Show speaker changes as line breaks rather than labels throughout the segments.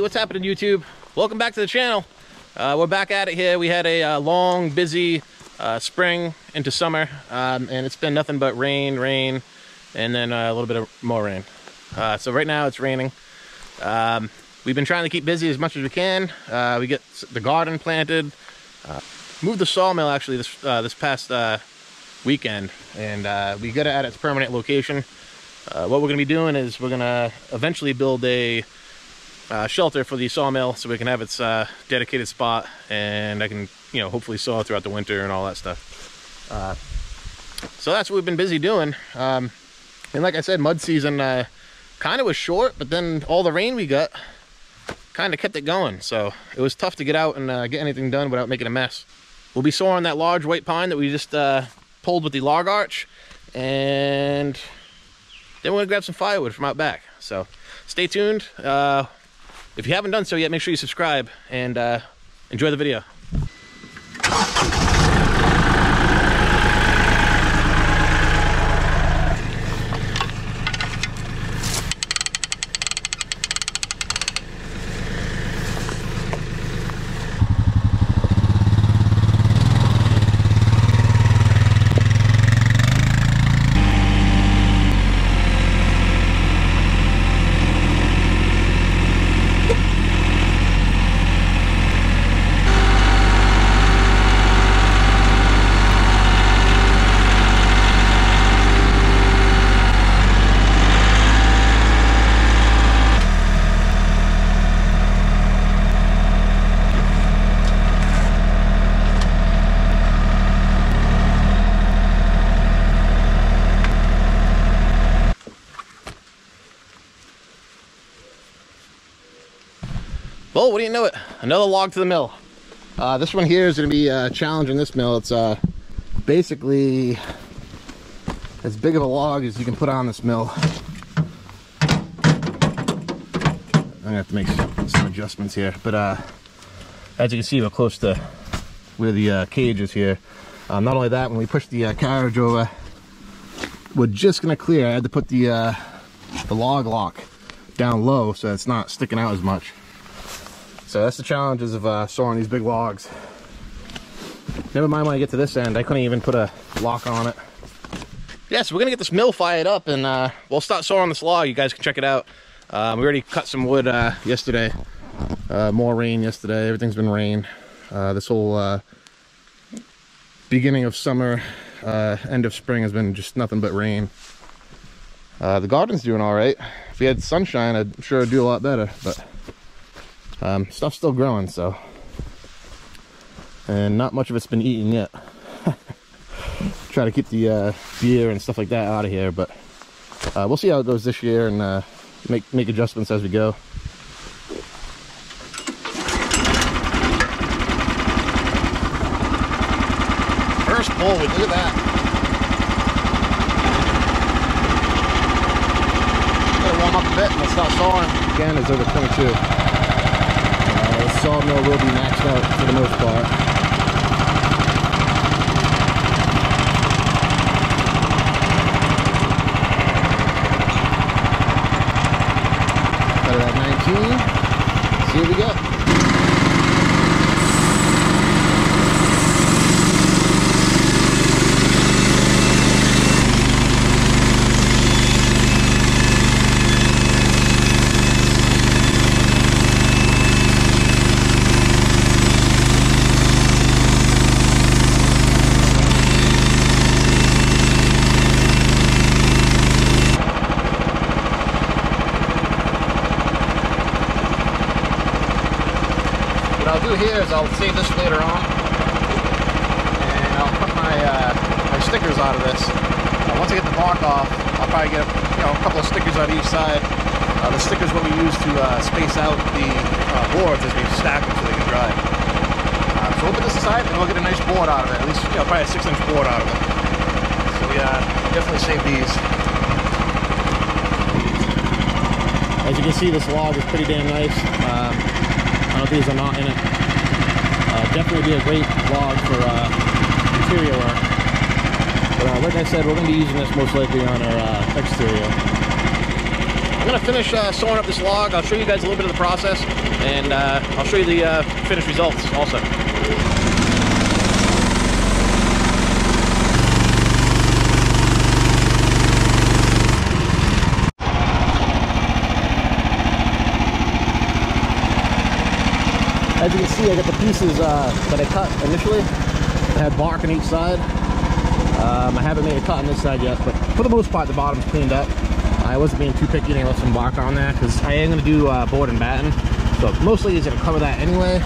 what's happening, YouTube? Welcome back to the channel. We're back at it here. We had a long, busy spring into summer, and it's been nothing but rain, and then a little bit of more rain. So right now it's raining. We've been trying to keep busy as much as we can. We get the garden planted. Moved the sawmill actually this past weekend, and we got it at its permanent location. What we're going to be doing is we're going to eventually build a shelter for the sawmill so we can have its dedicated spot, and I can, you know, hopefully saw throughout the winter and all that stuff. So that's what we've been busy doing. And like I said, mud season kind of was short, but then all the rain we got kind of kept it going. So it was tough to get out and get anything done without making a mess. We'll be sawing that large white pine that we just pulled with the log arch, and then we're gonna grab some firewood from out back. So stay tuned. If you haven't done so yet, make sure you subscribe and enjoy the video. Well, what do you know it? Another log to the mill. This one here is going to be challenging this mill. It's basically as big of a log as you can put on this mill. I'm going to have to make some adjustments here. But as you can see, we're close to where the cage is here. Not only that, when we push the carriage over, we're just going to clear. I had to put the log lock down low so it's not sticking out as much. So that's the challenges of sawing these big logs. Never mind when I get to this end, I couldn't even put a lock on it. Yeah, so we're gonna get this mill fired up, and we'll start sawing this log. You guys can check it out. We already cut some wood yesterday. More rain yesterday, everything's been rain. This whole beginning of summer, end of spring has been just nothing but rain. The garden's doing all right. If we had sunshine, I'm sure it'd do a lot better, but stuff's still growing, so, and not much of it's been eaten yet. Try to keep the deer and stuff like that out of here, but we'll see how it goes this year, and make adjustments as we go. First pull, look at that. Gotta warm up a bit and we'll start sawing. Again, it's over 22. The sawmill will be maxed out for the most part. Cut it at 19. See what we got. Here is I'll save this later on, and I'll put my stickers out of this. Once I get the bark off, I'll probably get a couple of stickers on each side. The stickers what we use to space out the boards as we stack them so they can dry. So we'll put this aside and we'll get a nice board out of it, at least probably a 6-inch board out of it. So we definitely save these. As you can see, this log is pretty damn nice. I don't think there's a knot in it. Definitely be a great log for interior work. But like I said, we're going to be using this most likely on our exterior. gonna finish sawing up this log. I'll show you guys a little bit of the process, and I'll show you the finished results also. As you can see, I got the pieces that I cut initially. I had bark on each side. I haven't made a cut on this side yet, but for the most part, the bottom's cleaned up. I wasn't being too picky and I left some bark on there because I am going to do board and batten. So mostly it's going to cover that anyway.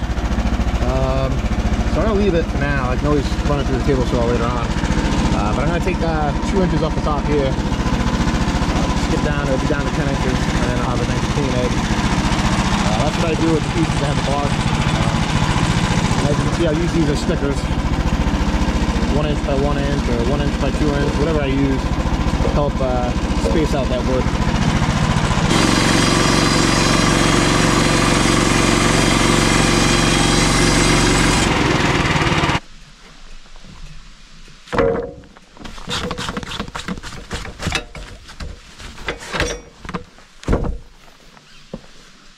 So I'm going to leave it for now. I can always run it through the table saw later on. But I'm going to take 2 inches off the top here. Skip down, it'll be down to 10 inches, and then I'll have a nice clean edge. That's what I do with the pieces that have the bark. And as you can see, I'll use these as stickers. 1 inch by 1 inch or 1 inch by 2 inch, whatever I use to help space out that wood.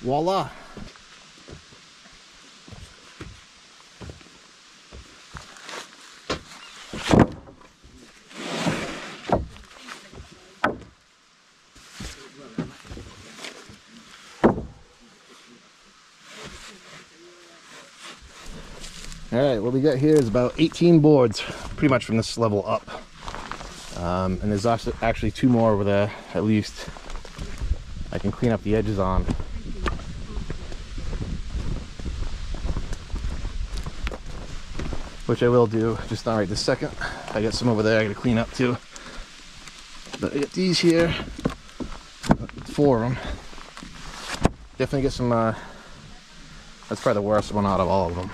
Voila! Alright, what we got here is about 18 boards, pretty much from this level up. And there's actually 2 more over there, at least. I can clean up the edges on. Which I will do, just not right this second. I got some over there I gotta clean up too. But I got these here, 4 of them. Definitely get some, that's probably the worst one out of all of them.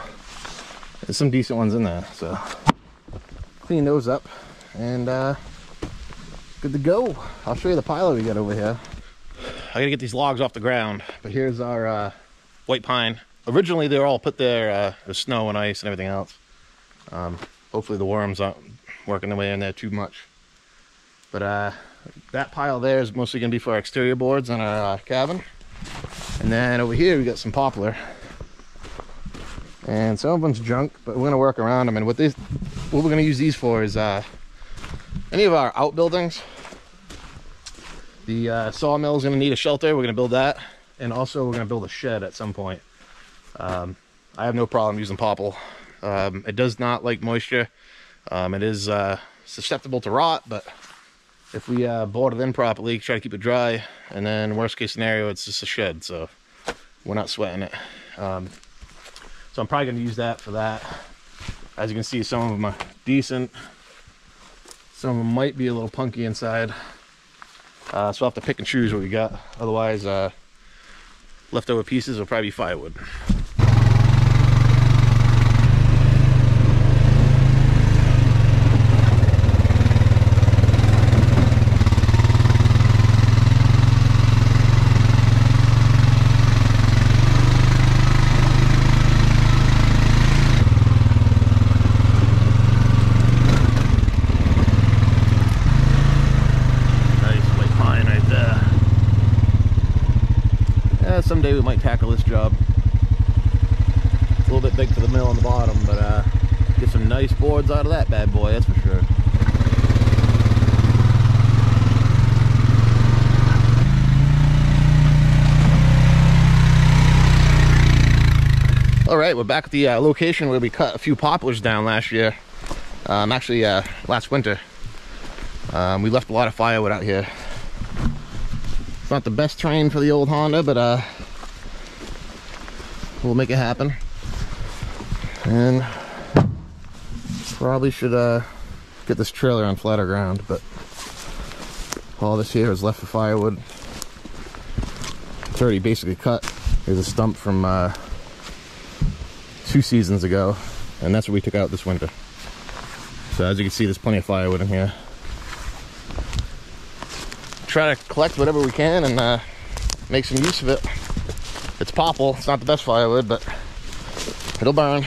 There's some decent ones in there, so clean those up and good to go. I'll show you the pile we got over here. I gotta get these logs off the ground, but here's our white pine. Originally they were all put there with snow and ice and everything else. Hopefully the worms aren't working their way in there too much. But that pile there is mostly gonna be for our exterior boards on our cabin. And then over here we got some poplar. And some of them's junk, but we're gonna work around them. And what we're gonna use these for is any of our outbuildings. The sawmill is gonna need a shelter. We're gonna build that, and also we're gonna build a shed at some point. I have no problem using poplar. It does not like moisture. It is susceptible to rot, but if we board it in properly, try to keep it dry, and then worst case scenario, it's just a shed, so we're not sweating it. So I'm probably going to use that for that. As you can see, some of them are decent. Some of them might be a little punky inside. So I'll have to pick and choose what we got. Otherwise, leftover pieces will probably be firewood. Someday we might tackle this job. It's a little bit big for the mill on the bottom, but get some nice boards out of that bad boy, that's for sure. Alright, we're back at the location where we cut a few poplars down last year. Actually, last winter. We left a lot of firewood out here. It's not the best terrain for the old Honda, but we'll make it happen. And probably should get this trailer on flatter ground, but all this here is left for firewood. It's already basically cut. There's a stump from 2 seasons ago, and that's what we took out this winter. So as you can see, there's plenty of firewood in here. Try to collect whatever we can and make some use of it. It's popple. It's not the best firewood, but it'll burn.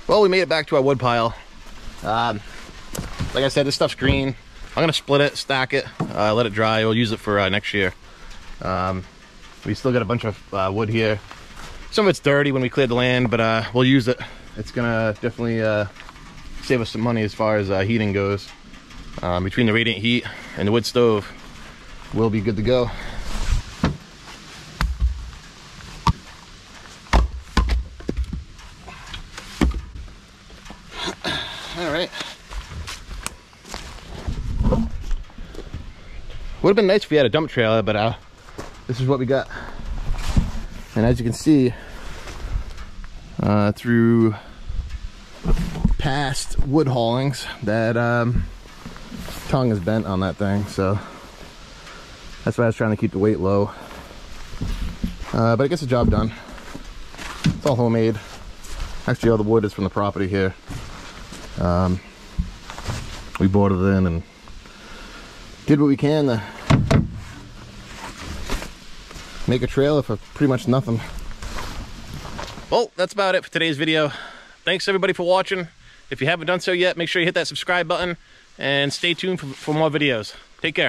Well, we made it back to our wood pile. Like I said, this stuff's green. I'm gonna split it, stack it, let it dry. We'll use it for next year. We still got a bunch of wood here. Some of it's dirty when we cleared the land, but we'll use it. It's gonna definitely save us some money as far as heating goes. Between the radiant heat and the wood stove, we'll be good to go. All right. Would have been nice if we had a dump trailer, but this is what we got. And as you can see, through past wood haulings, that tongue is bent on that thing, so that's why I was trying to keep the weight low. But it gets the job done. It's all homemade. Actually, all the wood is from the property here. We boarded it in and did what we can to make a trailer for pretty much nothing. Well, that's about it for today's video. Thanks everybody for watching. If you haven't done so yet, make sure you hit that subscribe button and stay tuned for more videos. Take care.